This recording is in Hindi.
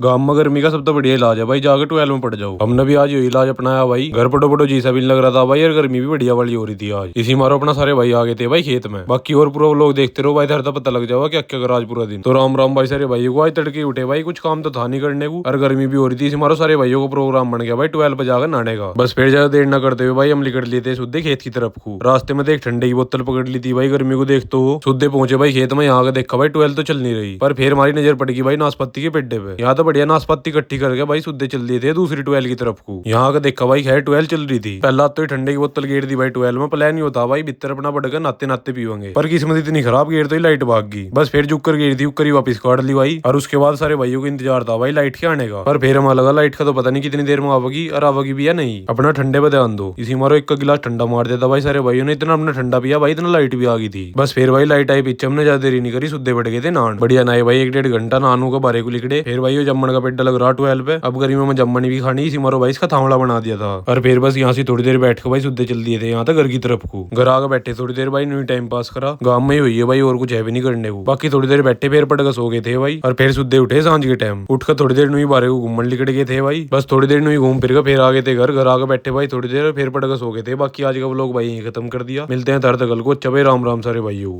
गाँव में गर्मी का सब तो बढ़िया इलाज है भाई, जाकर 12 में पड़ जाओ। हमने भी आज यही इलाज अपनाया भाई। घर पटो पटो जी सा भी नहीं लग रहा था भाई, और गर्मी भी बढ़िया वाली हो रही थी आज। इसी मारो अपना सारे भाई आ गए थे भाई खेत में। बाकी और पूरा लोग देखते रहो भाई, इधर तो पता लग जाओगा क्या क्या करा आज पूरा दिन। तो राम राम भाई सारे भाइयों को। आज तड़के उठे भाई, कुछ काम तो था नहीं करने को, और गर्मी भी हो रही थी। इसी मारो सारे भाइयों को प्रोग्राम बन गया भाई 12 पे जाकर नहाने का। बस फिर ज्यादा देर न करते हुए भाई हम निकल लिए थे सुद्धे खेत की तरफ को। रास्ते में एक ठंडे की बोतल पकड़ ली थी भाई, गर्मी को देख तो सुद्धे पहुंचे भाई खेत में। यहाँ का देखा भाई 12 तो चल नहीं रही, पर फिर हमारी नजर पड़ गई भाई नाशपत्ती के पेड्डे पे। यहाँ तो बढ़िया नाशपत्ती इकट्ठी करके भाई सुद्धे चल दिए थे दूसरी 12 की तरफ को। यहाँ का देखा भाई खैर 12 चल रही थी। पहला तो ठंडे की बोतल गेर दी भाई 12 में। प्लान ही होता भाई भीतर अपना बढ़कर नाते नाते पीवेंगे, पर किस्मत इतनी खराब गेर तो लाइट भाग गई। बस फिर जुकर गेर थी, उकर ही वापिस काट ली भाई। और उसके बाद सारे भाइयों को इंतजार था भाई लाइट के आने का। पर फिर हमें लगा लाइट का तो पता नहीं कितनी देर में आवेगी, और आवेगी भी या नहीं। अपना ठंडे पे ध्यान दो। इसी मारो एक गिलास ठंडा मार देता भाई सारे भाइयों ने। इतना अपना ठंडा पिया भाई, इतना लाइट भी आ गई थी। बस फिर भाई लाइट आई पीछे, हमने ज्यादा देरी नहीं करी, सुद्धे बैठ गए थे नान। बढ़िया नहाए भाई, 1-1.5 घंटा नानू का बारे को लिखड़े। फिर भाई जम्मन का पेड्डा लग रहा 12 पे। अब गर्मियों में जम्मन भी खानी, इसी मारो भाई इसका थावड़ा बना दिया था। और फिर बस यहाँ से थोड़ी देर बैठ के भाई सुद्धे चल दिए थे यहाँ तक घर की तरफ को। घर आकर बैठे थोड़ी देर भाई, न्यू टाइम पास करा। गाँव में ही हुई है भाई, और कुछ है भी नहीं करने को। बाकी थोड़ी देर बैठे फिर पटक सो गए थे भाई। और फिर सुद्धे उठे सांझ के टाइम, उठकर थोड़ी देर न्यू बारे को घूमने निकल गए थे भाई। बस थोड़ी देर न्यू घूम फिर के फिर आ गए थे घर आकर बैठे भाई थोड़ी देर, फिर पटक सो गए थे। बाकी आज का व्लॉग भाई खत्म कर दिया। मिलते हैं तरत कल को। अच्छा भाई राम राम सारे भाइयों।